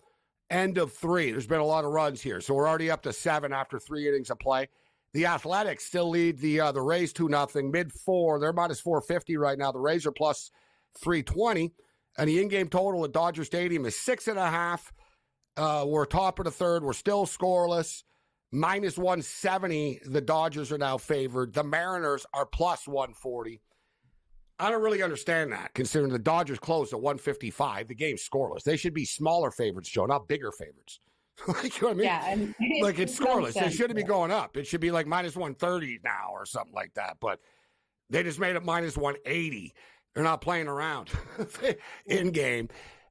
End of 3. There's been a lot of runs here. So we're already up to 7 after 3 innings of play. The Athletics still lead the Rays 2-0. Mid-4. They're minus 450 right now. The Rays are plus 320. And the in-game total at Dodger Stadium is 6.5. We're top of the third. We're still scoreless. Minus 170. The Dodgers are now favored. The Mariners are plus 140. I don't really understand that, considering the Dodgers closed at 155. The game's scoreless. They should be smaller favorites, Joe, not bigger favorites. Like, you know what I mean? Yeah, and like, it's scoreless. It shouldn't be going up. It should be like minus 130 now or something like that. But they just made it minus 180. They're not playing around in game.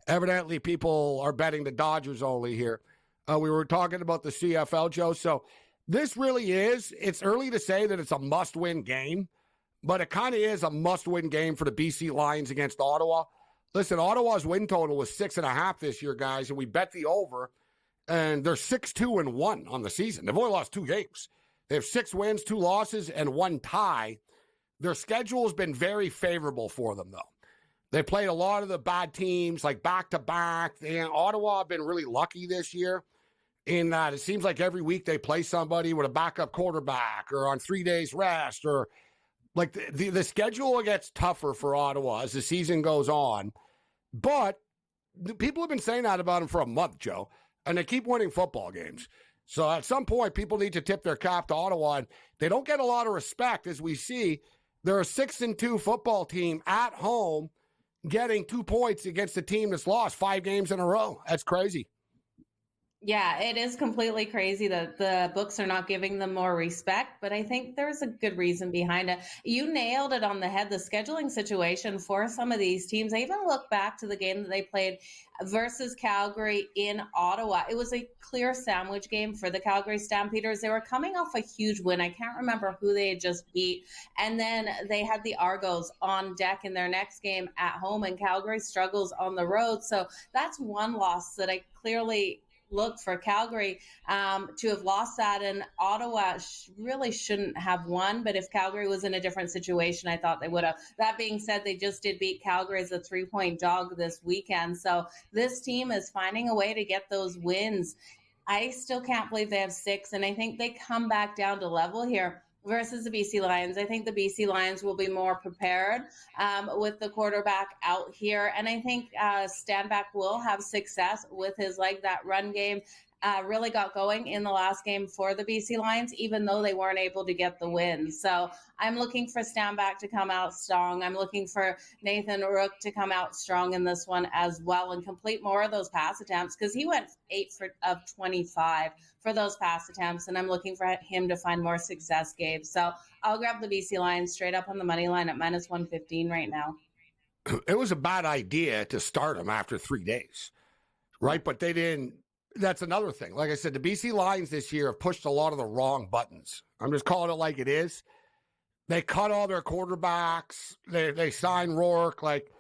Evidently, people are betting the Dodgers only here. We were talking about the CFL, Joe. So this really is, it's early to say that it's a must-win game, but it kind of is a must-win game for the BC Lions against Ottawa. Listen, Ottawa's win total was 6.5 this year, guys, and we bet the over, and they're 6-2-1 on the season. They've only lost 2 games. They have 6 wins, 2 losses, and 1 tie. Their schedule has been very favorable for them, though. They played a lot of the bad teams, like back-to-back. And Ottawa have been really lucky this year in that it seems like every week they play somebody with a backup quarterback or on 3 days rest, or like the schedule gets tougher for Ottawa as the season goes on. But people have been saying that about them for a month, Joe, and they keep winning football games. So at some point, people need to tip their cap to Ottawa, and they don't get a lot of respect, as we see. They're a 6-2 football team at home, getting 2 points against a team that's lost 5 games in a row. That's crazy. Yeah, it is completely crazy that the books are not giving them more respect, but I think there's a good reason behind it. You nailed it on the head, the scheduling situation for some of these teams. I even look back to the game that they played versus Calgary in Ottawa. It was a clear sandwich game for the Calgary Stampeders. They were coming off a huge win. I can't remember who they had just beat. And then they had the Argos on deck in their next game at home, and Calgary struggles on the road. So that's one loss that I clearly look for Calgary to have lost that, and Ottawa really shouldn't have won. But if Calgary was in a different situation, I thought they would have. That being said, they just did beat Calgary as a 3-point dog this weekend. So this team is finding a way to get those wins. I still can't believe they have 6, and I think they come back down to level here versus the BC Lions. I think the BC Lions will be more prepared with the quarterback out here. And I think Stanback will have success with his leg. That run game really got going in the last game for the BC Lions, even though they weren't able to get the win. So I'm looking for Stanback to come out strong. I'm looking for Nathan Rook to come out strong in this one as well and complete more of those pass attempts, because he went 8 of 25 for those pass attempts, and I'm looking for him to find more success, Gabe. So I'll grab the BC Lions straight up on the money line at minus 115 right now. It was a bad idea to start him after 3 days, right? But they didn't. That's another thing. Like I said, the BC Lions this year have pushed a lot of the wrong buttons. I'm just calling it like it is. They cut all their quarterbacks. They sign Rourke. Like,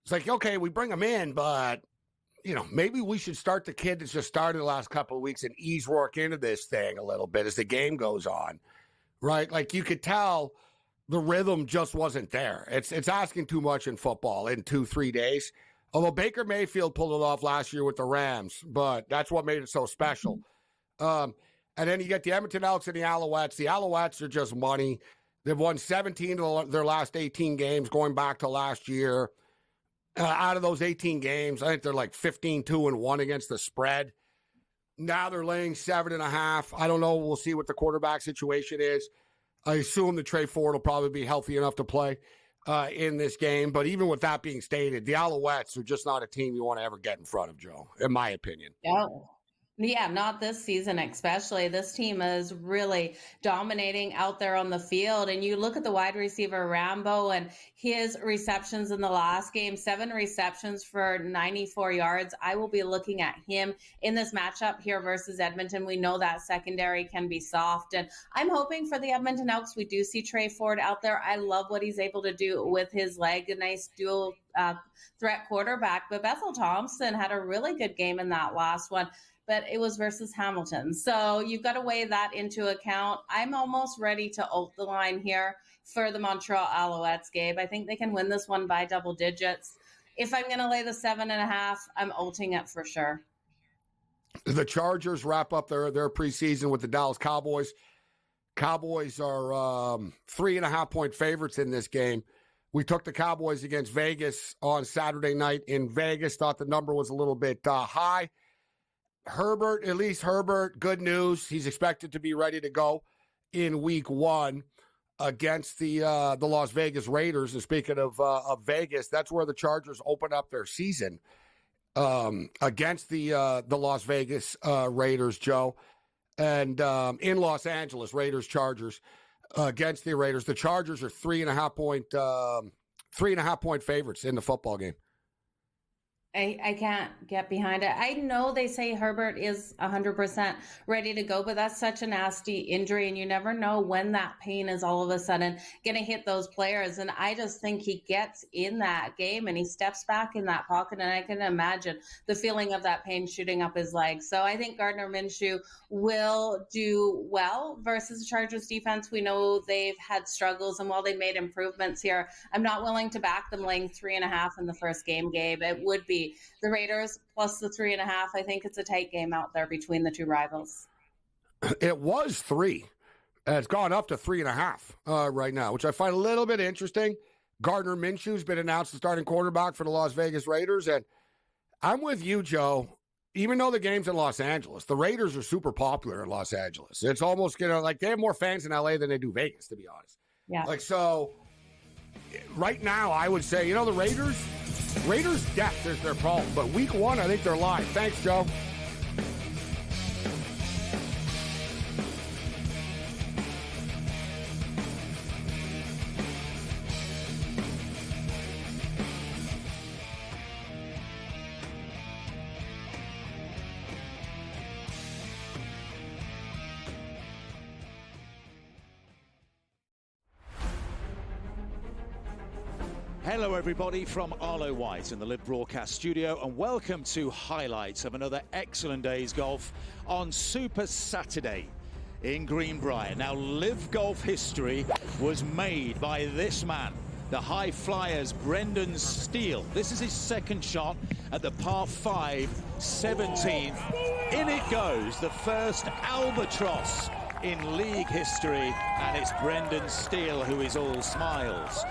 it's like, okay, we bring him in, but, you know, maybe we should start the kid that's just started the last couple of weeks and ease Rourke into this thing a little bit as the game goes on, right? Like, you could tell the rhythm just wasn't there. It's asking too much in football in 2-3 days. Although Baker Mayfield pulled it off last year with the Rams, but that's what made it so special. And then you get the Edmonton Elks and the Alouettes. The Alouettes are just money. They've won 17 of their last 18 games going back to last year. Out of those 18 games, I think they're like 15-2-1 against the spread. Now they're laying 7.5. I don't know. We'll see what the quarterback situation is. I assume that Trey Ford will probably be healthy enough to play in this game. But even with that being stated, the Alouettes are just not a team you want to ever get in front of, Joe, in my opinion. Yeah, not this season especially. This team is really dominating out there on the field. And you look at the wide receiver Rambo and his receptions in the last game, 7 receptions for 94 yards. I will be looking at him in this matchup here versus Edmonton. We know that secondary can be soft. And I'm hoping for the Edmonton Elks, we do see Trey Ford out there. I love what he's able to do with his leg, a nice dual threat quarterback. But Bethel Thompson had a really good game in that last one. but it was versus Hamilton. So you've got to weigh that into account. I'm almost ready to ult the line here for the Montreal Alouettes, Gabe. I think they can win this one by double digits. If I'm going to lay the 7.5, I'm ulting it for sure. The Chargers wrap up their preseason with the Dallas Cowboys. Cowboys are 3.5-point favorites in this game. We took the Cowboys against Vegas on Saturday night in Vegas. Thought the number was a little bit high. Herbert, good news. He's expected to be ready to go in week 1 against the Las Vegas Raiders. And speaking of Vegas, that's where the Chargers open up their season against the Las Vegas Raiders, Joe. And in Los Angeles, Raiders-Chargers against the Raiders. The Chargers are 3.5-point favorites in the football game. I can't get behind it. I know they say Herbert is 100% ready to go, but that's such a nasty injury, and you never know when that pain is all of a sudden going to hit those players. And I just think he gets in that game and he steps back in that pocket, and I can imagine the feeling of that pain shooting up his legs. So I think Gardner Minshew will do well versus the Chargers defense. We know they've had struggles, and while they made improvements here, I'm not willing to back them laying 3.5 in the first game, Gabe. It would be the Raiders plus the 3.5. I think it's a tight game out there between the two rivals. It was 3. It's gone up to 3.5 right now, which I find a little bit interesting. Gardner Minshew's been announced the starting quarterback for the Las Vegas Raiders, and I'm with you, Joe. Even though the game's in Los Angeles, the Raiders are super popular in Los Angeles. It's almost, like they have more fans in LA than they do Vegas, to be honest. Yeah. So right now, I would say, the Raiders' depth is their problem. But week 1, I think they're live. Thanks, Joe. Hello everybody from Arlo White in the Live Broadcast Studio, and welcome to highlights of another excellent day's golf on Super Saturday in Greenbrier. Now, Live Golf history was made by this man, the high flyers Brendan Steele. This is his second shot at the par 5 17th. In it goes, the first albatross in league history, and it's Brendan Steele who is all smiles.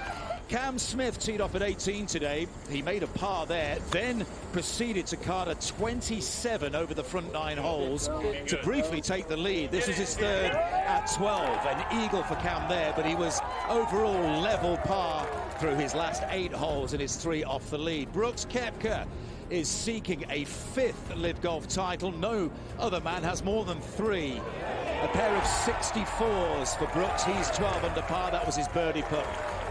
Cam Smith teed off at 18 today. He made a par there, then proceeded to card a 27 over the front 9 holes to briefly take the lead. This was his third at 12. An eagle for Cam there, but he was overall level par through his last 8 holes and his 3 off the lead. Brooks Koepka is seeking a 5th Live Golf title. No other man has more than 3. A pair of 64s for Brooks. He's 12 under par. That was his birdie putt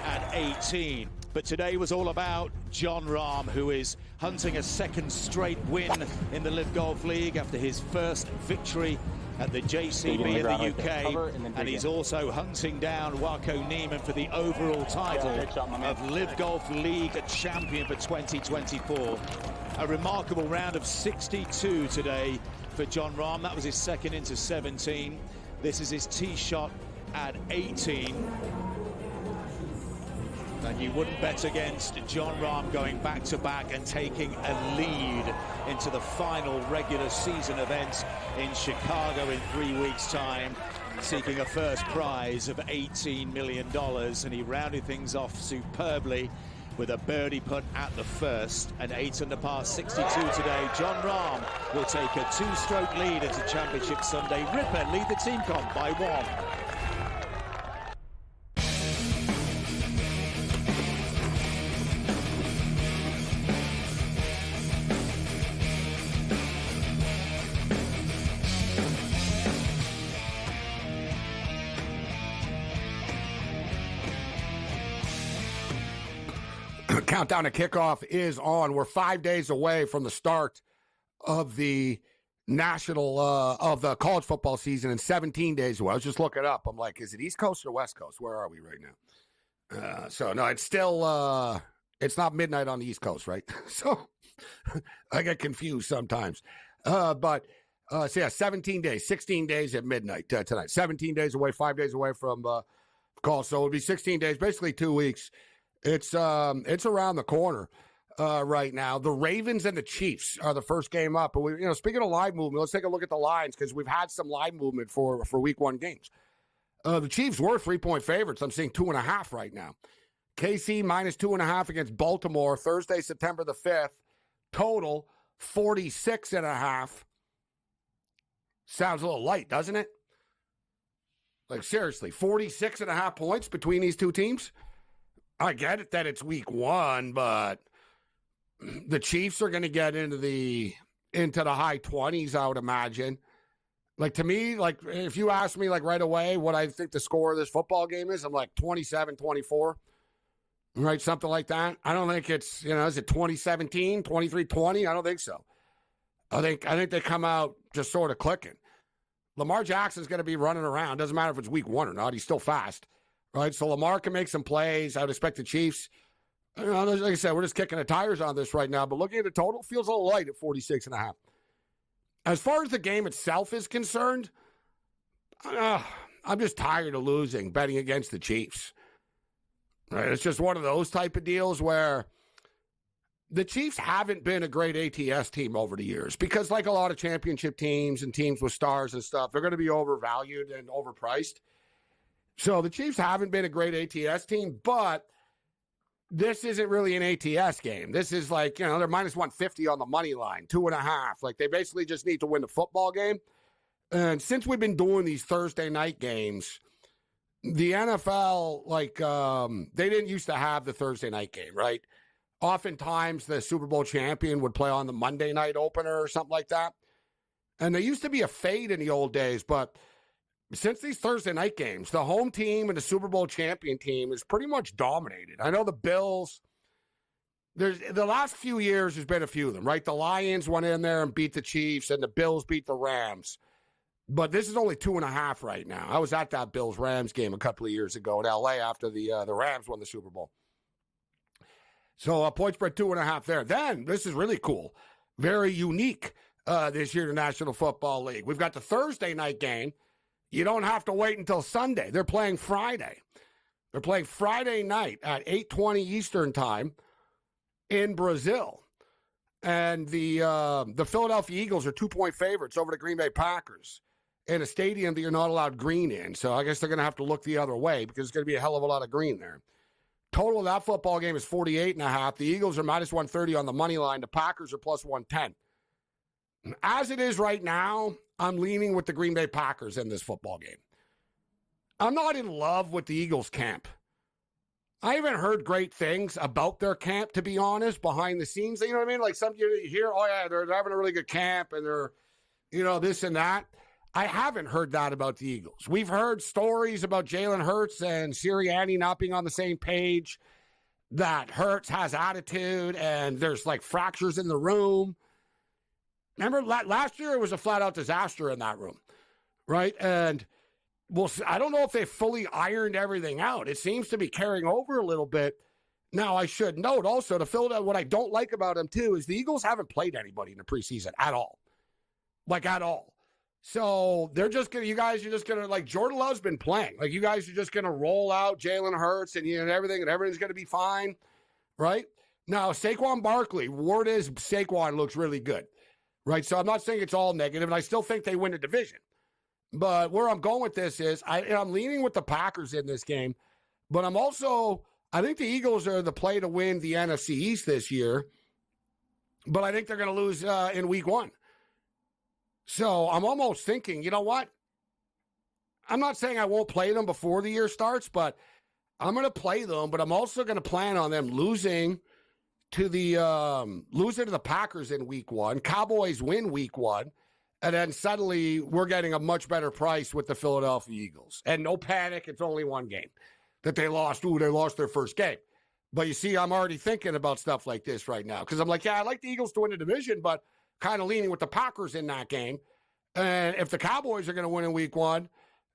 at 18. But today was all about Jon Rahm, who is hunting a second straight win in the Live Golf League after his first victory at the JCB in the UK, and he's also hunting down Wako Niemann for the overall title of Live Golf League champion for 2024. A remarkable round of 62 today for Jon Rahm. That was his second into 17. This is his tee shot at 18. And you wouldn't bet against Jon Rahm going back-to-back and taking a lead into the final regular season event in Chicago in 3 weeks' time, seeking a first prize of $18 million. And he rounded things off superbly with a birdie putt at the first, an 8 under par 62 today. Jon Rahm will take a 2-stroke lead into Championship Sunday. Ripper lead the team comp by 1. Countdown to kickoff is on. We're 5 days away from the start of the national of the college football season, and 17 days away. I was just looking up. I'm like, is it East Coast or West Coast? Where are we right now? So no, it's still it's not midnight on the East Coast, right? So I get confused sometimes. But So 17 days, 16 days at midnight tonight. 17 days away, 5 days away from call. So it'll be 16 days, basically 2 weeks. It's around the corner right now. The Ravens and the Chiefs are the first game up. But speaking of line movement, let's take a look at the lines because we've had some line movement for week 1 games. The Chiefs were 3-point favorites. I'm seeing 2.5 right now. KC minus 2.5 against Baltimore Thursday, September the 5th. Total 46.5. Sounds a little light, doesn't it? Like, seriously, 46.5 points between these two teams? I get it that it's week 1, but the Chiefs are going to get into the high 20s, I would imagine. Like, to me, like, if you ask me, like, right away what I think the score of this football game is, I'm like 27-24, right? Something like that. I don't think it's, is it 2017, 23-20? I don't think so. I think they come out just sort of clicking. Lamar Jackson's going to be running around. Doesn't matter if it's week 1 or not. He's still fast, right? So Lamar can make some plays. I would expect the Chiefs. Like I said, we're just kicking the tires on this right now. But looking at the total, feels a little light at 46.5. As far as the game itself is concerned, I'm just tired of losing, betting against the Chiefs. Right? It's just one of those type of deals where the Chiefs haven't been a great ATS team over the years because, like a lot of championship teams and teams with stars and stuff, they're going to be overvalued and overpriced. So the Chiefs haven't been a great ATS team, but this isn't really an ATS game. This is like, they're minus 150 on the money line, 2.5. Like, they basically just need to win the football game. And since we've been doing these Thursday night games, the NFL, they didn't used to have the Thursday night game, right? Oftentimes, the Super Bowl champion would play on the Monday night opener or something like that. And there used to be a fade in the old days, but since these Thursday night games, the home team and the Super Bowl champion team is pretty much dominated. I know the Bills, the last few years, there's been a few of them, right? The Lions went in there and beat the Chiefs, and the Bills beat the Rams. But this is only 2.5 right now. I was at that Bills-Rams game a couple of years ago in L.A. after the Rams won the Super Bowl. So point spread 2.5 there. Then, this is really cool. Very unique this year in the National Football League. We've got the Thursday night game. You don't have to wait until Sunday. They're playing Friday. They're playing Friday night at 8:20 Eastern time in Brazil. And the Philadelphia Eagles are 2-point favorites over the Green Bay Packers in a stadium that you're not allowed green in. So I guess they're going to have to look the other way because there's going to be a hell of a lot of green there. Total of that football game is 48.5. The Eagles are minus 130 on the money line. The Packers are plus 110. As it is right now, I'm leaning with the Green Bay Packers in this football game. I'm not in love with the Eagles camp. I haven't heard great things about their camp, to be honest, behind the scenes. You know what I mean? Like some you hear, oh yeah, they're having a really good camp and they're, this and that. I haven't heard that about the Eagles. We've heard stories about Jalen Hurts and Sirianni not being on the same page, that Hurts has attitude and there's like fractures in the room. Remember last year it was a flat-out disaster in that room, right? And I don't know if they fully ironed everything out. It seems to be carrying over a little bit. Now, I should note also, to Philadelphia, what I don't like about them, too, is the Eagles haven't played anybody in the preseason at all. Like, at all. So, they're just going to, you guys are just going to, like, Jordan Love's been playing. Like, you guys are just going to roll out Jalen Hurts and everything's going to be fine, right? Now, Saquon Barkley, word is Saquon looks really good. Right, so I'm not saying it's all negative, and I still think they win the division. But where I'm going with this is I'm leaning with the Packers in this game, but I think the Eagles are the play to win the NFC East this year, but I think they're going to lose in week 1. So I'm almost thinking, you know what? I'm not saying I won't play them before the year starts, but I'm going to play them, but I'm also going to plan on them losing to the Packers in week 1. Cowboys win week 1. And then suddenly we're getting a much better price with the Philadelphia Eagles. And no panic, it's only one game that they lost. Ooh, they lost their first game. But you see, I'm already thinking about stuff like this right now. Because I'm like, yeah, I like the Eagles to win the division, but kind of leaning with the Packers in that game. And if the Cowboys are going to win in week 1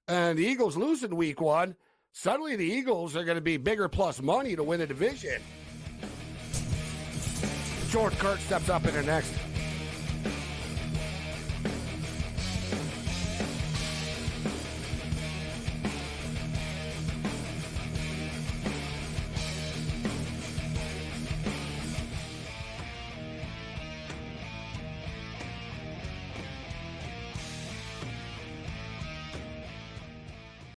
and the Eagles lose in week 1, suddenly the Eagles are going to be bigger plus money to win the division. George Kirk steps up in the next.